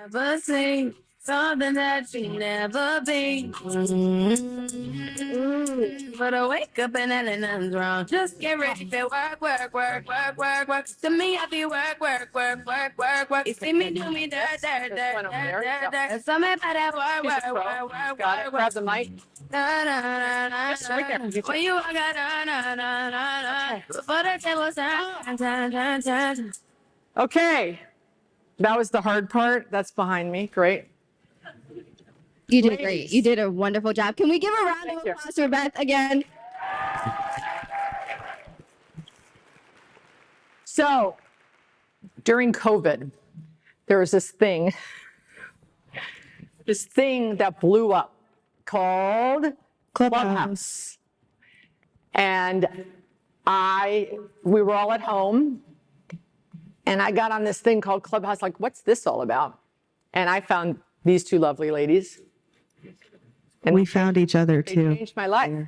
never seen. Something that you never been. But I wake up and then nothing's wrong. Just get ready to work, work, work, work, work, work. To me, I be work, work, work, work, work, work. You see me do me dirt, dirt, dirt, dirt, dirt, dirt. And something about that work, work, work, work, work. Grab the mic. Na, na, na, na, na. When you walk out, na, na, na, na, na. Before the table turn, turn, turn, turn. Okay, that was the hard part. That's behind me. Great. You did Ladies. great. You did a wonderful job. Can we give a round of Thank you. applause for Beth again? So during COVID, there was this thing that blew up called Clubhouse. And we were all at home, and I got on this thing called Clubhouse, like, what's this all about? And I found these two lovely ladies. And we found each other they too. changed my life.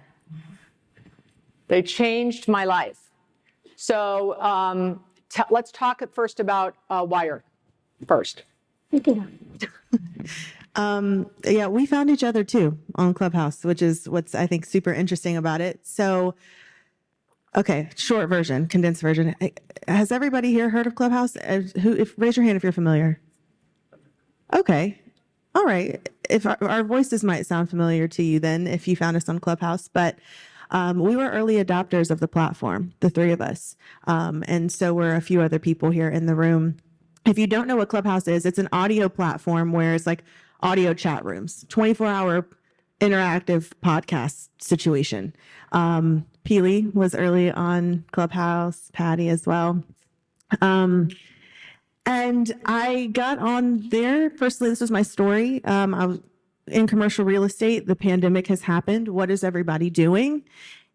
They changed my life. So let's talk at first about Wire first. Yeah, we found each other too on Clubhouse, which is what's I think super interesting about it. So, okay, short version, condensed version. Has everybody here heard of Clubhouse? Raise your hand if you're familiar. Okay, all right. If our voices might sound familiar to you, then if you found us on Clubhouse, but we were early adopters of the platform, the three of us, and so were a few other people here in the room. If you don't know what Clubhouse is, it's an audio platform where it's like audio chat rooms, 24-hour interactive podcast situation. Peely was early on Clubhouse, Patty as well. And I got on there. Firstly, this was my story. I was in commercial real estate. The pandemic has happened. What is everybody doing?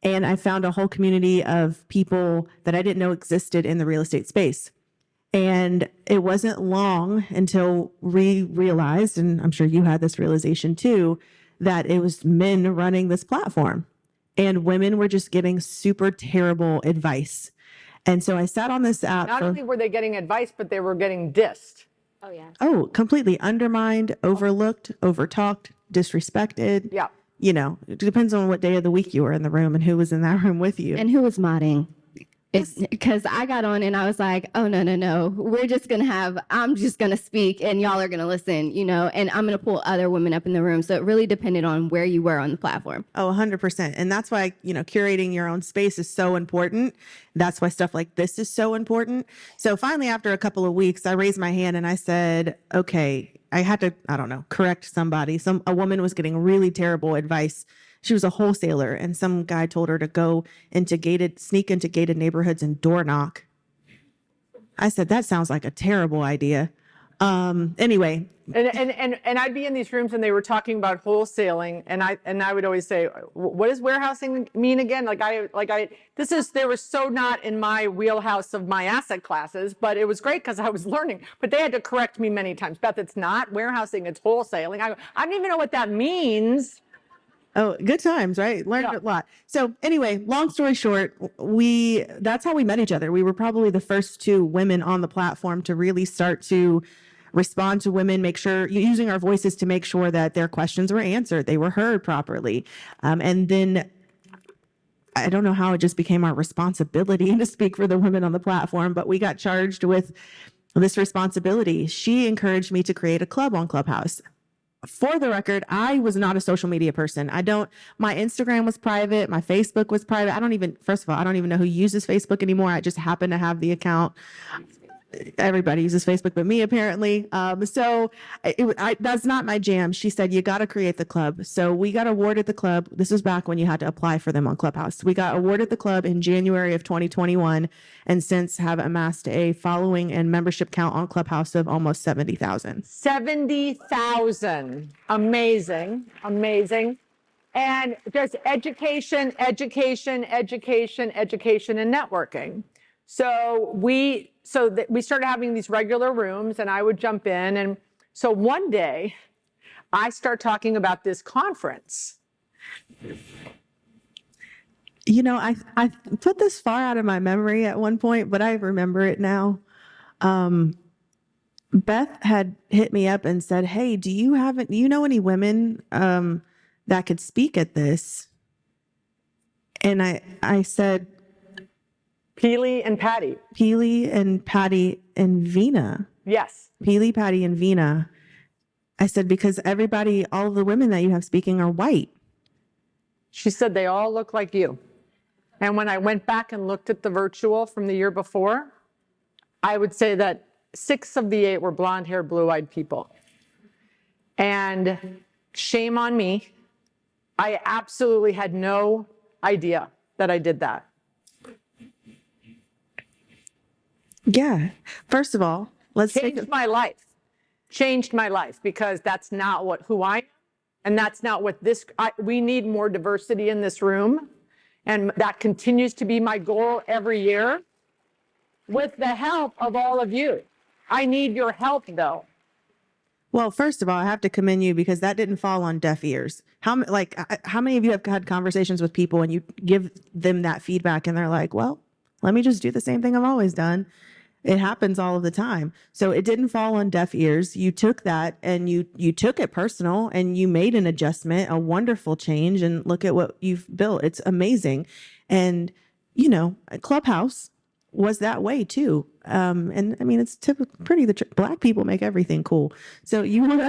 And I found a whole community of people that I didn't know existed in the real estate space. And it wasn't long until we realized, and I'm sure you had this realization too, that it was men running this platform. And women were just getting super terrible advice. And so I sat on this app. Not only were they getting advice, but they were getting dissed. Oh, yeah. Oh, completely undermined, overlooked, overtalked, disrespected. Yeah. You know, it depends on what day of the week you were in the room and who was in that room with you. And who was modding? Because I got on and I was like, oh, no. I'm just going to speak and y'all are going to listen, and I'm going to pull other women up in the room. So it really depended on where you were on the platform. Oh, 100%. And that's why, curating your own space is so important. That's why stuff like this is so important. So finally, after a couple of weeks, I raised my hand and I said, okay, I had to, correct somebody. A woman was getting really terrible advice. She was a wholesaler, and some guy told her to go sneak into gated neighborhoods and door knock. I said, that sounds like a terrible idea. Anyway. And I'd be in these rooms and they were talking about wholesaling, and I would always say, what does warehousing mean again? They were so not in my wheelhouse of my asset classes, but it was great because I was learning. But they had to correct me many times. Beth, it's not warehousing, it's wholesaling. I don't even know what that means. Oh, good times, right? Learned a lot. So anyway, long story short, that's how we met each other. We were probably the first two women on the platform to really start to respond to women, make sure using our voices to make sure that their questions were answered, they were heard properly. And then I don't know how it just became our responsibility to speak for the women on the platform, but we got charged with this responsibility. She encouraged me to create a club on Clubhouse. For the record, I was not a social media person. My Instagram was private. My Facebook was private. First of all, I don't even know who uses Facebook anymore. I just happen to have the account. Everybody uses Facebook but me, apparently. So that's not my jam. She said, you got to create the club. So we got awarded the club. This was back when you had to apply for them on Clubhouse. We got awarded the club in January of 2021 and since have amassed a following and membership count on Clubhouse of almost 70,000. 70,000. Amazing. And there's education, and networking. So we started having these regular rooms and I would jump in. And so one day I start talking about this conference. I put this far out of my memory at one point, but I remember it now. Beth had hit me up and said, "Hey, do you know any women that could speak at this?" And I said, Peely and Patty. Peely and Patty and Vina. Yes. Peely, Patty, and Vina. I said, because all of the women that you have speaking are white. She said they all look like you. And when I went back and looked at the virtual from the year before, I would say that 6 of the 8 were blonde-haired, blue-eyed people. And shame on me. I absolutely had no idea that I did that. Yeah. First of all, let's take Changed my life. Changed my life because that's not who I am. And that's not what we need more diversity in this room. And that continues to be my goal every year with the help of all of you. I need your help though. Well, first of all, I have to commend you because that didn't fall on deaf ears. How many of you have had conversations with people and you give them that feedback and they're like, well, let me just do the same thing I've always done. It happens all of the time. So it didn't fall on deaf ears. You took that and you took it personal and you made an adjustment, a wonderful change. And look at what you've built. It's amazing. And, Clubhouse was that way too. And I mean, it's pretty, Black people make everything cool. So you want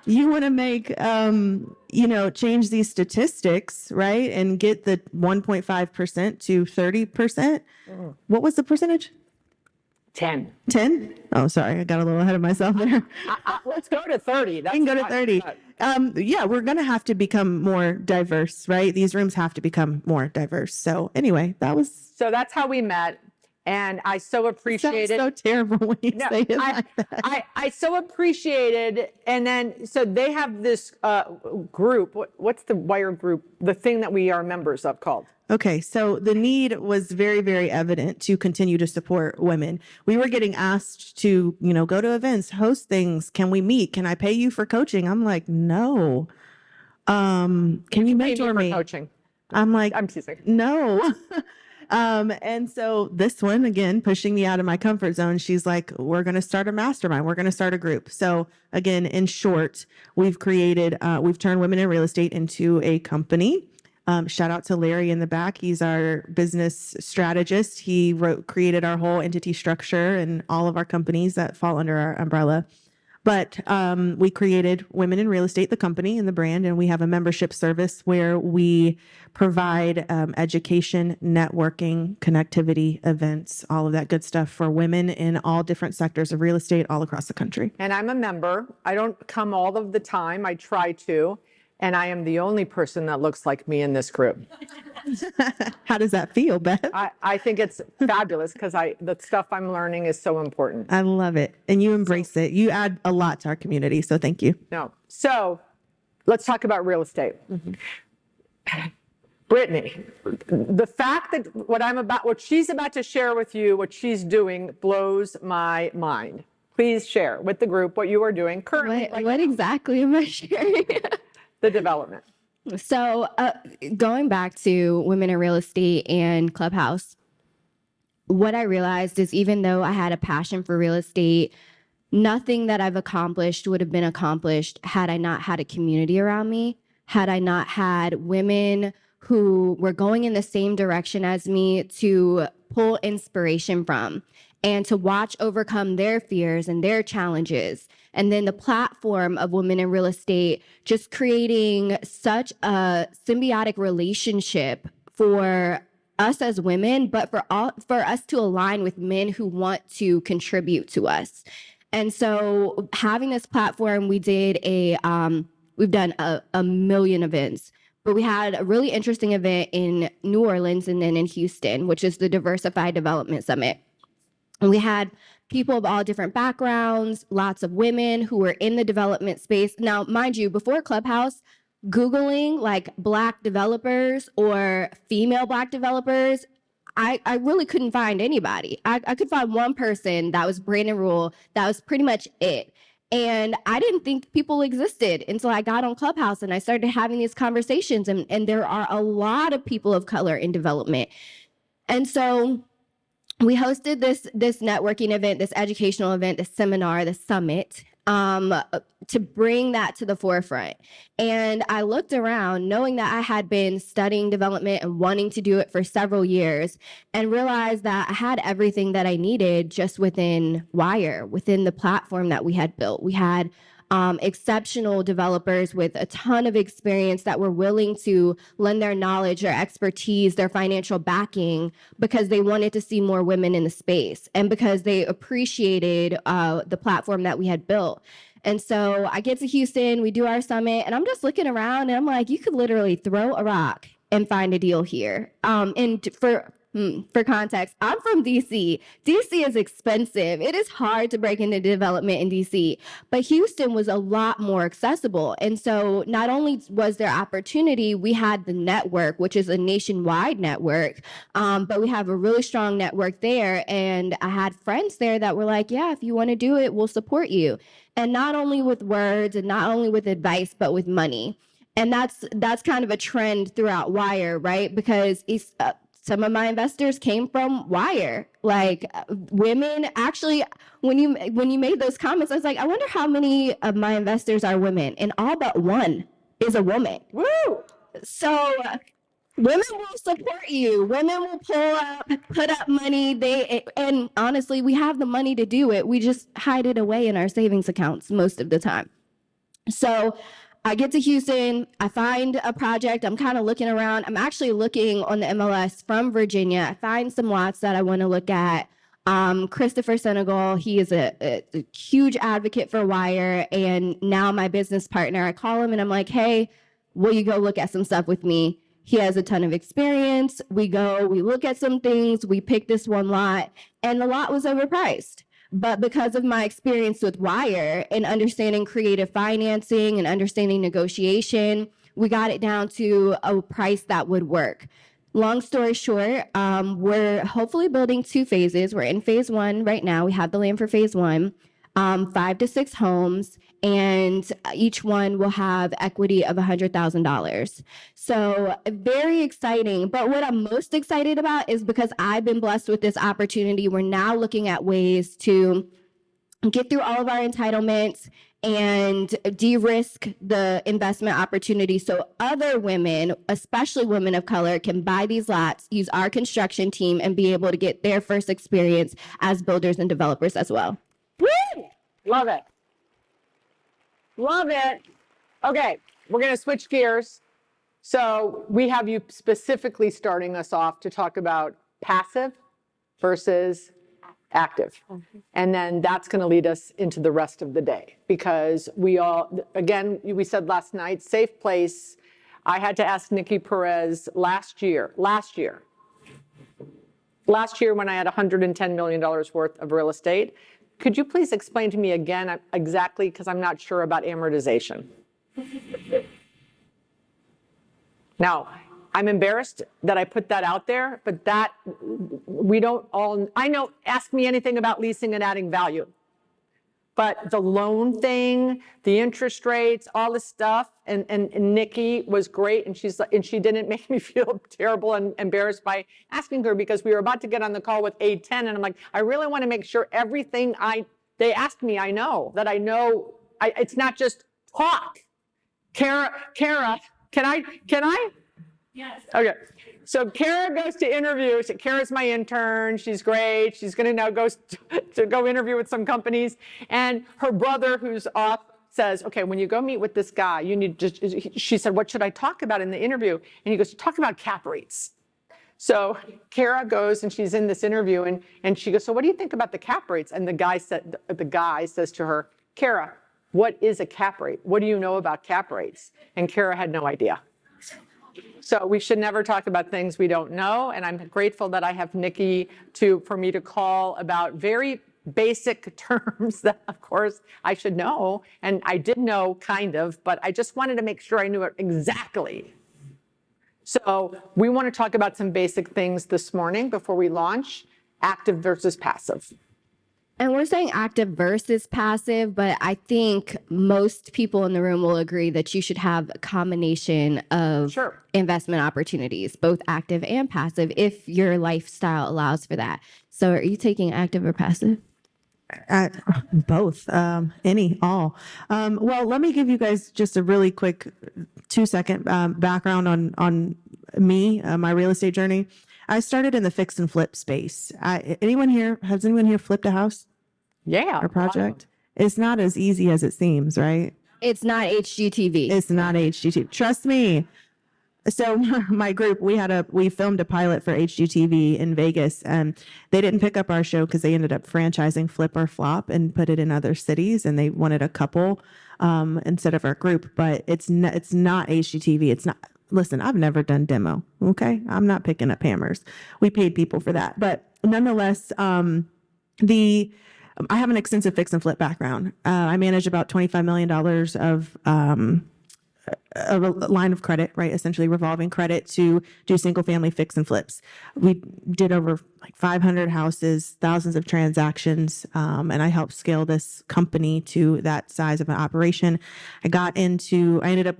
to make, change these statistics, right? And get the 1.5% to 30%. What was the percentage? 10. 10? Oh, sorry. I got a little ahead of myself there. Let's go to 30. We can go to 30. Yeah, we're going to have to become more diverse, right? These rooms have to become more diverse. So anyway, So that's how we met. And I so appreciated. Sounds so terrible when you say it like that. I so appreciated. And then, so they have this group. What's the WIRE group? The thing that we are members of called? Okay, so the need was very, very evident to continue to support women. We were getting asked to, go to events, host things. Can we meet? Can I pay you for coaching? I'm like, no. Can you mentor me? Coaching. I'm like, I'm teasing. No. And so this one, again, pushing me out of my comfort zone, she's like, we're going to start a mastermind. We're going to start a group. So again, in short, we've turned Women in Real Estate into a company. Shout out to Larry in the back. He's our business strategist. He created our whole entity structure and all of our companies that fall under our umbrella. But we created Women in Real Estate, the company and the brand, and we have a membership service where we provide education, networking, connectivity, events, all of that good stuff for women in all different sectors of real estate all across the country. And I'm a member. I don't come all of the time. I try to. And I am the only person that looks like me in this group. How does that feel, Beth? I think it's fabulous because the stuff I'm learning is so important. I love it. And you embrace it. You add a lot to our community. So thank you. No. So let's talk about real estate. Mm-hmm. Brittany, the fact that what she's about to share with you, what she's doing blows my mind. Please share with the group what you are doing currently. What exactly am I sharing? The development. So going back to Women in Real Estate and Clubhouse, what I realized is even though I had a passion for real estate, nothing that I've accomplished would have been accomplished had I not had a community around me, had I not had women who were going in the same direction as me to pull inspiration from and to watch overcome their fears and their challenges. And then the platform of Women in Real Estate, just creating such a symbiotic relationship for us as women, but for us to align with men who want to contribute to us. And so having this platform, we've done a million events, but we had a really interesting event in New Orleans and then in Houston, which is the Diversified Development Summit. And we had people of all different backgrounds, lots of women who were in the development space. Now, mind you, before Clubhouse, Googling like Black developers or female Black developers, I really couldn't find anybody. I could find one person that was Brandon Rule. That was pretty much it. And I didn't think people existed until I got on Clubhouse and I started having these conversations. And there are a lot of people of color in development. And so we hosted this networking event, this educational event, this seminar, this summit, to bring that to the forefront. And I looked around knowing that I had been studying development and wanting to do it for several years, and realized that I had everything that I needed just within Wire, within the platform that we had built. We had exceptional developers with a ton of experience that were willing to lend their knowledge, their expertise, their financial backing, because they wanted to see more women in the space and because they appreciated the platform that we had built. And so I get to Houston, we do our summit, and I'm just looking around and I'm like, you could literally throw a rock and find a deal here. And for context, I'm from DC. DC is expensive. It is hard to break into development in DC, but Houston was a lot more accessible. And so not only was there opportunity, we had the network, which is a nationwide network, but we have a really strong network there. And I had friends there that were like, yeah, if you want to do it, we'll support you. And not only with words and not only with advice, but with money. And that's kind of a trend throughout Wire, right? Because it's some of my investors came from Wire. Like women, actually, when you made those comments, I was like, I wonder how many of my investors are women, and all but one is a woman. Woo! So women will support you. Women will put up money. And honestly, we have the money to do it. We just hide it away in our savings accounts most of the time. So I get to Houston, I find a project, I'm kind of looking around. I'm actually looking on the MLS from Virginia. I find some lots that I want to look at. Christopher Senegal, he is a huge advocate for Wire, and now my business partner. I call him and I'm like, hey, will you go look at some stuff with me? He has a ton of experience. We look at some things, we pick this one lot, and the lot was overpriced. But because of my experience with Wire and understanding creative financing and understanding negotiation, we got it down to a price that would work. Long story short, we're hopefully building 2 phases. We're in phase 1 right now. We have the land for phase 1, 5 to 6 homes, and each one will have equity of $100,000. So very exciting. But what I'm most excited about is because I've been blessed with this opportunity, we're now looking at ways to get through all of our entitlements and de-risk the investment opportunity so other women, especially women of color, can buy these lots, use our construction team, and be able to get their first experience as builders and developers as well. Woo! Love it. Love it. Okay, we're going to switch gears. So we have you specifically starting us off to talk about passive versus active. And then that's going to lead us into the rest of the day, because we said last night, safe place. I had to ask Nikki Perez last year when I had $110 million worth of real estate. Could you please explain to me again exactly, because I'm not sure about amortization. Now, I'm embarrassed that I put that out there, but ask me anything about leasing and adding value. But the loan thing, the interest rates, all this stuff, and Nikki was great, and she didn't make me feel terrible and embarrassed by asking her, because we were about to get on the call with A10, and I'm like, I really want to make sure everything they asked me, I know. It's not just talk. Kara, can I? Yes. Okay. So Kara goes to interview. Kara's my intern. She's great. She's going to now go to go interview with some companies. And her brother, who's off, says, okay, when you go meet with this guy, she said, what should I talk about in the interview? And he goes, talk about cap rates. So Kara goes and she's in this interview and she goes, so what do you think about the cap rates? And the guy says to her, Kara, what is a cap rate? What do you know about cap rates? And Kara had no idea. So we should never talk about things we don't know. And I'm grateful that I have Nikki for me to call about very basic terms that, of course, I should know. And I did know kind of, but I just wanted to make sure I knew it exactly. So we want to talk about some basic things this morning before we launch, active versus passive. And we're saying active versus passive, but I think most people in the room will agree that you should have a combination of Sure. investment opportunities, both active and passive, if your lifestyle allows for that. So are you taking active or passive? Both, any, all. Well, let me give you guys just a really quick 2-second background on me, my real estate journey. I started in the fix and flip space. Has anyone here flipped a house Yeah. or project? It's not as easy as it seems, right? It's not HGTV. It's not HGTV. Trust me. So my group, we filmed a pilot for HGTV in Vegas, and they didn't pick up our show because they ended up franchising Flip or Flop and put it in other cities, and they wanted a couple instead of our group. But it's not HGTV. It's not. Listen, I've never done demo. Okay, I'm not picking up hammers. We paid people for that, but nonetheless, I have an extensive fix and flip background. I manage about $25 million of a line of credit, right? Essentially revolving credit to do single family fix and flips. We did over like 500 houses, thousands of transactions, and I helped scale this company to that size of an operation. I ended up,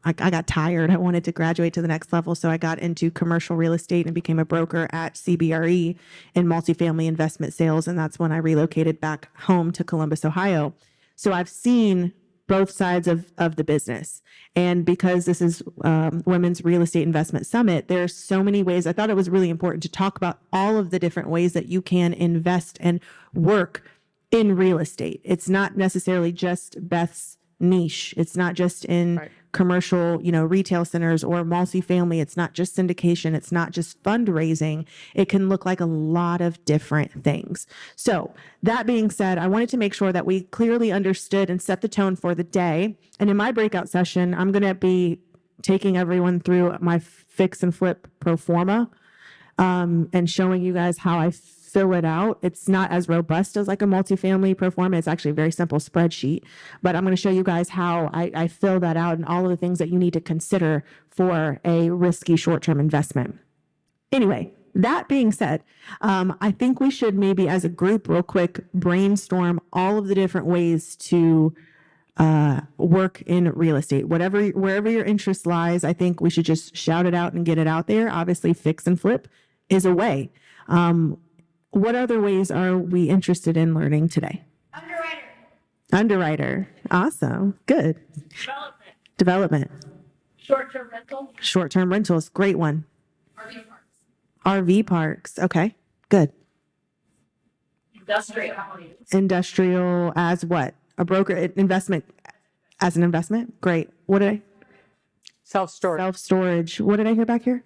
I got tired. I wanted to graduate to the next level. So I got into commercial real estate and became a broker at CBRE in multifamily investment sales. And that's when I relocated back home to Columbus, Ohio. So I've seen both sides of the business. And because this is Women's Real Estate Investment Summit, there are so many ways. I thought it was really important to talk about all of the different ways that you can invest and work in real estate. It's not necessarily just Beth's niche. It's not just in commercial, retail centers or multifamily. It's not just syndication. It's not just fundraising. It can look like a lot of different things. So that being said, I wanted to make sure that we clearly understood and set the tone for the day. And in my breakout session, I'm going to be taking everyone through my fix and flip pro forma and showing you guys how I fill it out. It's not as robust as like a multifamily pro forma. It's actually a very simple spreadsheet, but I'm going to show you guys how I fill that out and all of the things that you need to consider for a risky short-term investment. Anyway, that being said, I think we should maybe as a group real quick brainstorm all of the different ways to work in real estate. Wherever your interest lies, I think we should just shout it out and get it out there. Obviously, fix and flip is a way. What other ways are we interested in learning today? Underwriter. Awesome. Good. Development. Short-term rentals. Great one. RV parks. Okay. Good. Industrial as what? A broker investment as an investment? Great. What did I? Self-storage. Self-storage. What did I hear back here?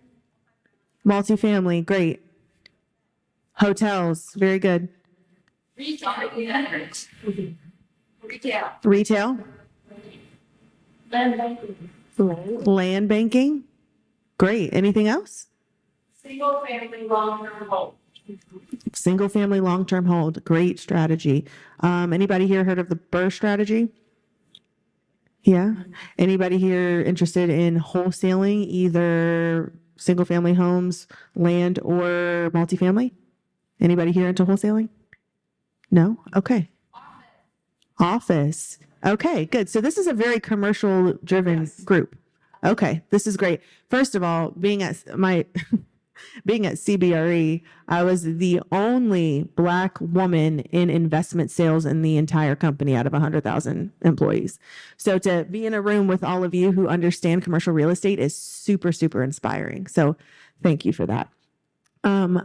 Multifamily. Great. Hotels. Very good. Retail. Land banking. Great. Anything else? Single family long-term hold. Great strategy. Anybody here heard of the BRRRR strategy? Yeah. Anybody here interested in wholesaling either single family homes, land, or multifamily? Anybody here into wholesaling? No? Okay. Office. Okay, good. So this is a very commercial driven group. Okay, this is great. First of all, being at CBRE, I was the only Black woman in investment sales in the entire company out of 100,000 employees. So to be in a room with all of you who understand commercial real estate is super, super inspiring. So thank you for that.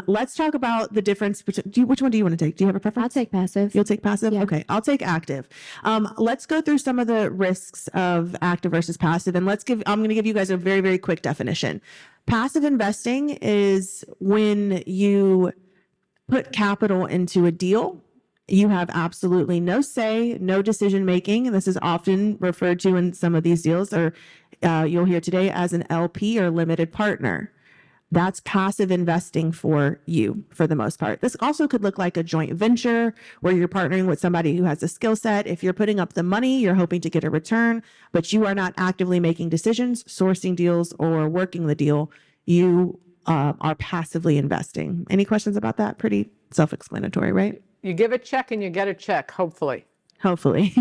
Let's talk about the difference between, which one do you want to take? Do you have a preference? I'll take passive. You'll take passive? Yeah. Okay, I'll take active. Let's go through some of the risks of active versus passive, and I'm going to give you guys a very, very quick definition. Passive investing is when you put capital into a deal. You have absolutely no say, no decision making. And this is often referred to in some of these deals, or you'll hear today as an LP or limited partner. That's passive investing for you for the most part. This also could look like a joint venture where you're partnering with somebody who has a skill set. If you're putting up the money, you're hoping to get a return, but you are not actively making decisions, sourcing deals, or working the deal. You are passively investing. Any questions about that? Pretty self-explanatory, right? You give a check and you get a check, hopefully. Hopefully.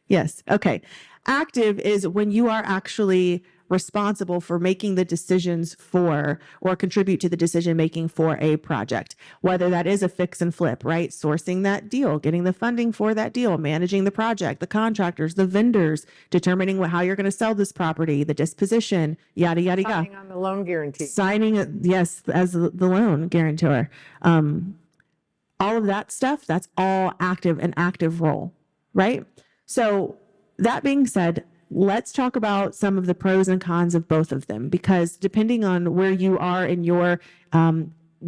Yes. Okay. Active is when you are actually responsible for making the decisions for or contribute to the decision making for a project, whether that is a fix and flip, right? Sourcing that deal, getting the funding for that deal, managing the project, the contractors, the vendors, determining how you're going to sell this property, the disposition, yada, yada, yada. Signing on the loan guarantee. Signing it, yes, as the loan guarantor. All of that stuff, that's all an active role, right? So that being said, let's talk about some of the pros and cons of both of them, because depending on where you are in your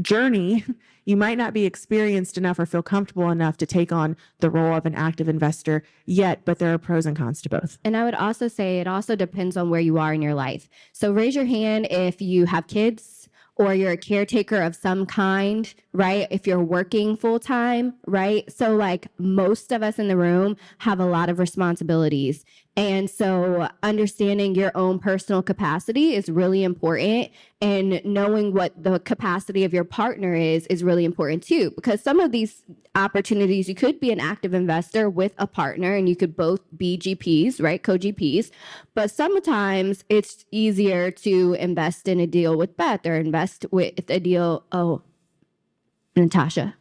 journey, you might not be experienced enough or feel comfortable enough to take on the role of an active investor yet, but there are pros and cons to both. And I would also say it also depends on where you are in your life. So raise your hand if you have kids or you're a caretaker of some kind, right? If you're working full time, right? So like most of us in the room have a lot of responsibilities. And so understanding your own personal capacity is really important, and knowing what the capacity of your partner is really important too, because some of these opportunities, you could be an active investor with a partner and you could both be GPs, right? Co-GPs. But sometimes it's easier to invest in a deal with Beth or invest with a deal, with Natasha.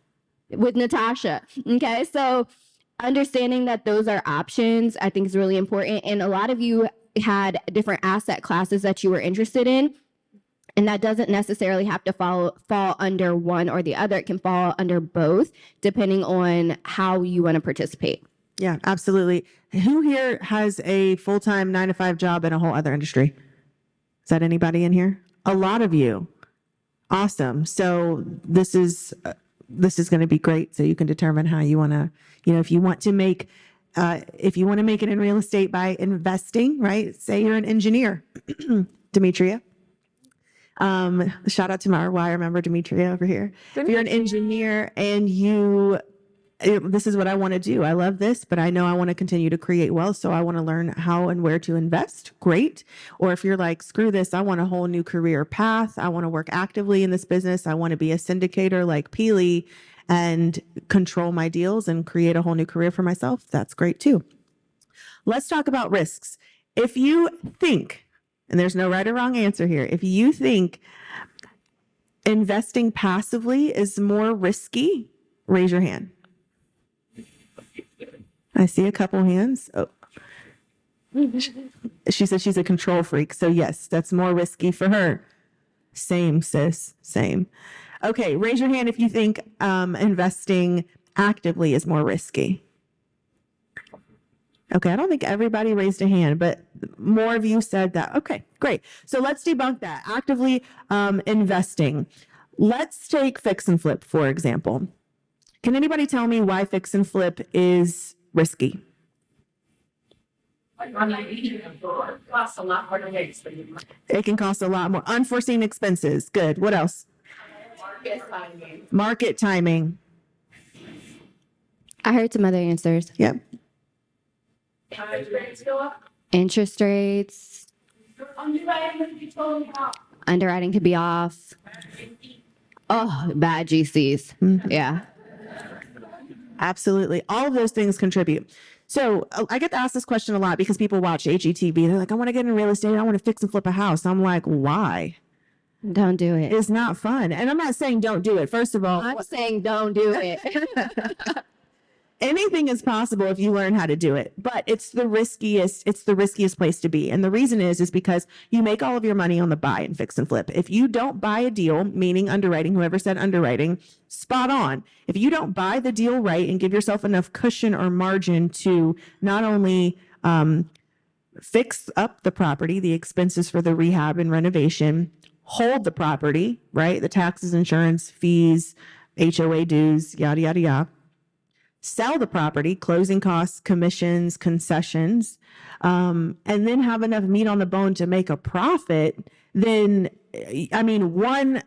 Okay. So understanding that those are options, I think is really important. And a lot of you had different asset classes that you were interested in. And that doesn't necessarily have to fall under one or the other. It can fall under both, depending on how you want to participate. Yeah, absolutely. Who here has a full-time 9-to-5 job in a whole other industry? Is that anybody in here? A lot of you. Awesome. So this is going to be great. So you can determine how you want to, if you want to make it in real estate by investing, right? Say you're an engineer, Demetria. Shout out to Marwa. I remember Demetria over here. If you're an engineer and this is what I want to do. I love this, but I know I want to continue to create wealth. So I want to learn how and where to invest. Great. Or if you're like, screw this, I want a whole new career path. I want to work actively in this business. I want to be a syndicator like Peely and control my deals and create a whole new career for myself. That's great too. Let's talk about risks. If you think, and there's no right or wrong answer here, if you think investing passively is more risky, raise your hand. I see a couple hands. Oh. She said she's a control freak. So yes, that's more risky for her. Same, sis. Same. Okay, raise your hand if you think investing actively is more risky. Okay, I don't think everybody raised a hand, but more of you said that. Okay, great. So let's debunk that. Actively investing. Let's take fix and flip, for example. Can anybody tell me why fix and flip is risky? It can cost a lot more. Unforeseen expenses. Good. What else? Market timing. I heard some other answers. Yep. Interest rates. Underwriting could be off. Oh, bad GCs. Mm-hmm. Yeah. Absolutely. All of those things contribute. So I get to ask this question a lot because people watch HETV. They're like, I want to get in real estate. I want to fix and flip a house. I'm like, why? Don't do it. It's not fun. And I'm not saying don't do it. First of all, I'm saying don't do it. anything is possible if you learn how to do it, but it's the riskiest place to be. And the reason is because you make all of your money on the buy and fix and flip. If you don't buy a deal, meaning underwriting, whoever said underwriting, spot on. If you don't buy the deal right and give yourself enough cushion or margin to not only fix up the property, the expenses for the rehab and renovation, hold the property, right? The taxes, insurance, fees, HOA dues, yada, yada, yada. Sell the property, closing costs, commissions, concessions, and then have enough meat on the bone to make a profit, then, I mean, one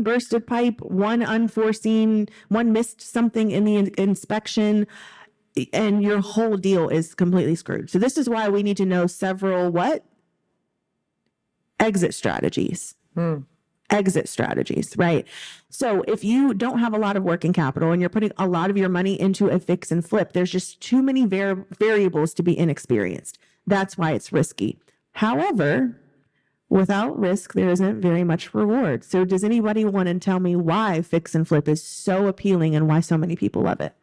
bursted pipe, one unforeseen, one missed something in the inspection, and your whole deal is completely screwed. So this is why we need to know several exit strategies. exit strategies, right? So if you don't have a lot of working capital and you're putting a lot of your money into a fix and flip, there's just too many variables to be inexperienced. That's why it's risky. However, without risk, there isn't very much reward. So does anybody want to tell me why fix and flip is so appealing and why so many people love it?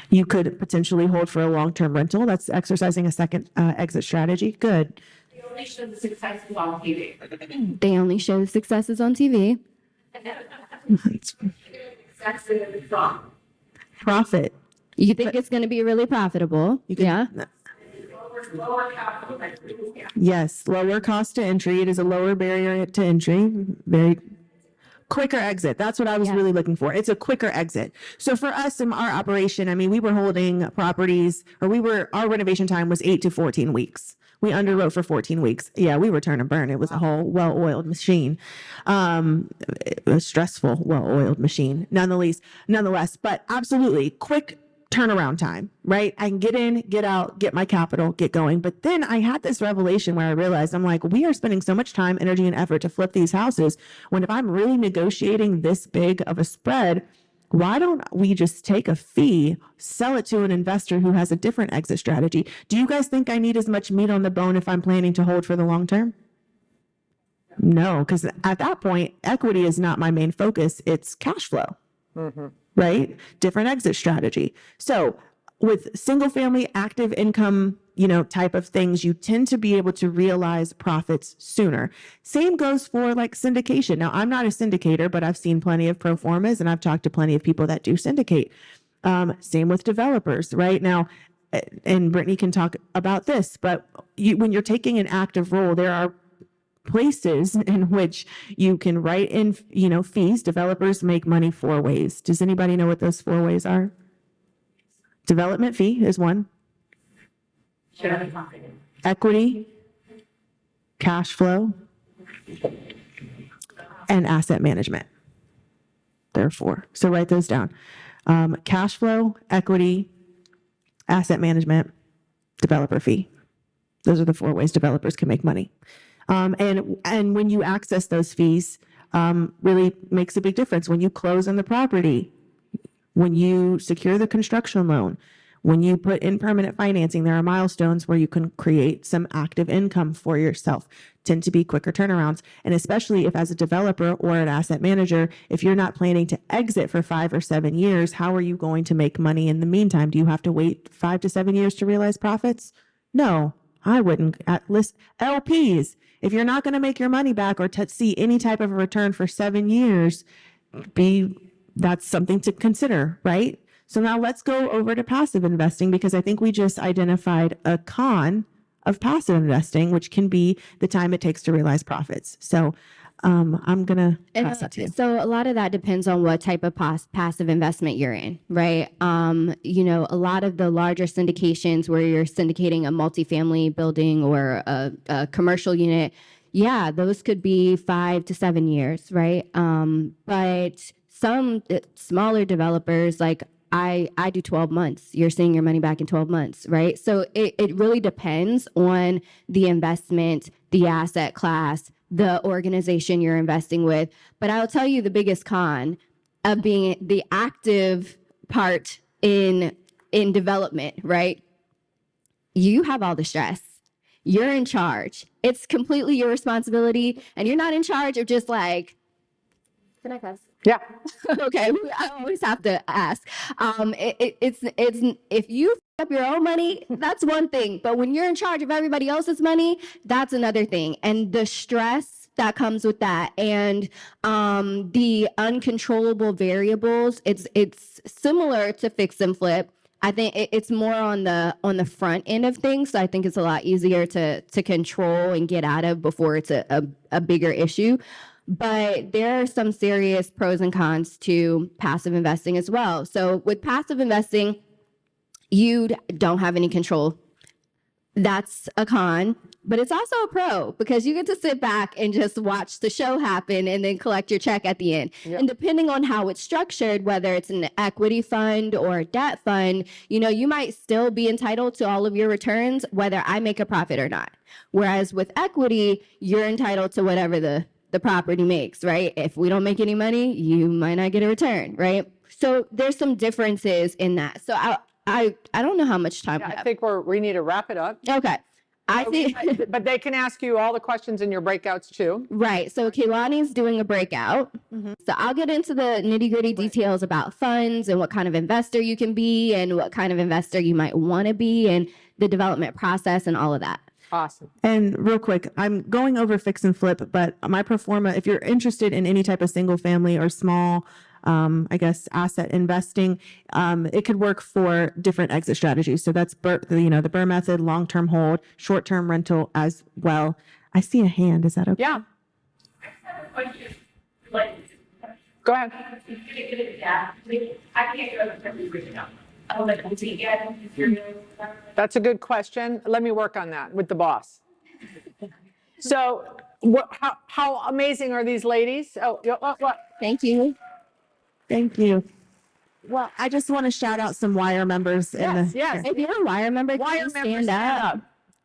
You could potentially hold for a long-term rental. That's exercising a second exit strategy. Good. They only show the successes on TV. They only show the successes on TV. Profit. You think it's going to be really profitable. You can- Yeah. Lower capital. Yes, lower cost to entry. It is a lower barrier to entry. Very quicker exit. That's what I was Yeah. really looking for. It's a quicker exit. So for us in our operation, I mean, we were holding properties, or our renovation time was 8 to 14 weeks. We underwrote for 14 weeks. Yeah, we were turn and burn. It was a whole well-oiled machine. A stressful, well-oiled machine, nonetheless, but absolutely quick turnaround time, right? I can get in, get out, get my capital, get going. But then I had this revelation where I realized, I'm like, we are spending so much time, energy, and effort to flip these houses, when if I'm really negotiating this big of a spread, why don't we just take a fee, sell it to an investor who has a different exit strategy? Do you guys think I need as much meat on the bone if I'm planning to hold for the long term? No, because at that point, equity is not my main focus. It's cash flow. Right? Different exit strategy. So with single family active income, type of things, you tend to be able to realize profits sooner. Same goes for like syndication. Now, I'm not a syndicator, but I've seen plenty of pro formas and I've talked to plenty of people that do syndicate. Same with developers, right? Now, and Brittany can talk about this, but when you're taking an active role, there are places in which you can write in, fees. Developers make money 4 ways. Does anybody know what those 4 ways are? Development fee is one. Equity, cash flow, and asset management. There are 4. So write those down. Cash flow, equity, asset management, developer fee. Those are the 4 ways developers can make money. And when you access those fees, really makes a big difference. When you close on the property, when you secure the construction loan, when you put in permanent financing, there are milestones where you can create some active income for yourself. Tend to be quicker turnarounds. And especially if as a developer or an asset manager, if you're not planning to exit for 5 or 7 years, how are you going to make money in the meantime? Do you have to wait 5 to 7 years to realize profits? No, I wouldn't. At least LPs. If you're not going to make your money back or see any type of a return for 7 years, that's something to consider, right? So now let's go over to passive investing, because I think we just identified a con of passive investing, which can be the time it takes to realize profits. So I'm going to pass it to you. So a lot of that depends on what type of passive investment you're in, right? A lot of the larger syndications where you're syndicating a multifamily building or a commercial unit, yeah, those could be 5 to 7 years, right? But some smaller developers, like I do 12 months. You're seeing your money back in 12 months, right? So it really depends on the investment, the asset class, the organization you're investing with. But I'll tell you the biggest con of being the active part in development, right? You have all the stress. You're in charge. It's completely your responsibility, and you're not in charge of just like, can I cuss? Yeah. Okay, I always have to ask. It's if you f up your own money, that's one thing. But when you're in charge of everybody else's money, that's another thing. And the stress that comes with that, and the uncontrollable variables, it's similar to fix and flip. I think it's more on the front end of things. So I think it's a lot easier to control and get out of before it's a bigger issue. But there are some serious pros and cons to passive investing as well. So with passive investing, you don't have any control. That's a con. but it's also a pro because you get to sit back and just watch the show happen and then collect your check at the end. Yep. And depending on how it's structured, whether it's an equity fund or a debt fund, you know, you might still be entitled to all of your returns, whether I make a profit or not. Whereas with equity, you're entitled to whatever the property makes, right? If we don't make any money, you might not get a return, right? So there's some differences in that. So I don't know how much time we I have. think we need to wrap it up. Okay. I think But they can ask you all the questions in your breakouts too. right. So Kehlani's doing a breakout. So I'll get into the nitty-gritty details about funds and what kind of investor you can be and what kind of investor you might want to be and the development process and all of that. Awesome. And real quick, I'm going over fix and flip, but my pro forma, if you're interested in any type of single family or small, I guess, asset investing, it could work for different exit strategies. So that's the Burr method, long-term hold, short-term rental as well. I see a hand. Is that okay? Yeah. Go ahead. That's a good question. Let me work on that with the boss. So, how amazing are these ladies? What? Thank you. Thank you. Well, I just want to shout out some Wire members. Yes. If you're a Wire member, Wire can you members, stand up?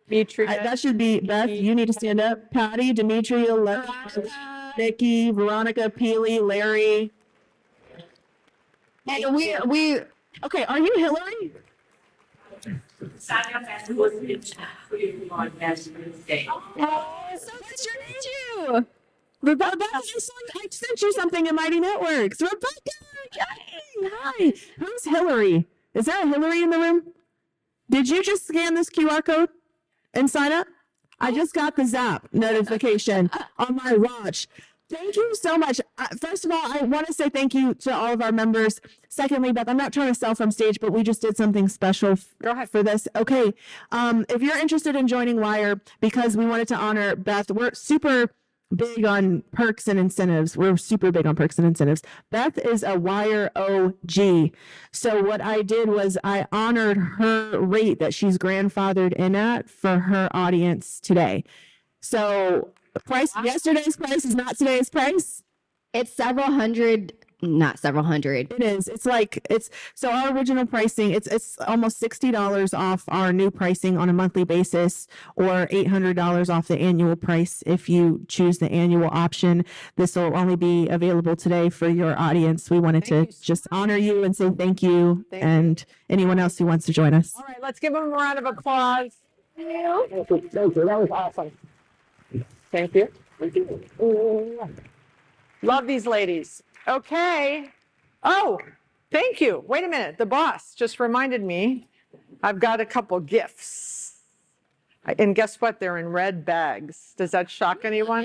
Dimitri. That should be Beth. You need to stand up. Patty, Demetria, Nikki, Veronica, Peely, Larry. And we Okay, are you Hillary? oh, so good to meet you. Rebecca, I sent you something in Mighty Networks. Rebecca, yay! Hi. Who's Hillary? Is there a Hillary in the room? Did you just scan this QR code and sign up? I just got the Zap notification on my watch. Thank you so much. First of all, I want to say thank you to all of our members. Secondly, Beth, I'm not trying to sell from stage, but we just did something special for this. Okay. If you're interested in joining Wire, because we wanted to honor Beth, we're super big on perks and incentives. We're super big on perks and incentives. Beth is a Wire OG. So what I did was I honored her rate that she's grandfathered in at for her audience today. So yesterday's price is not today's price. It's several hundred, not several hundred. It is. So our original pricing, it's almost $60 off our new pricing on a monthly basis, or $800 off the annual price if you choose the annual option. This will only be available today for your audience. We wanted to just honor you and say thank you, and anyone else who wants to join us. All right, let's give them a round of applause. Thank you. That was awesome. Thank you. Love these ladies. Okay. Oh, thank you. Wait a minute. The boss just reminded me I've got a couple gifts. And guess what? They're in red bags. Does that shock anyone?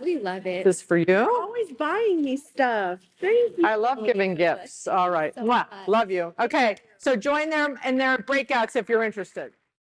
We love it. This for you? Always buying me stuff. Thank you. I love giving gifts. All right. So Mwah. fun. Love you. Okay. So join them in their breakouts if you're interested.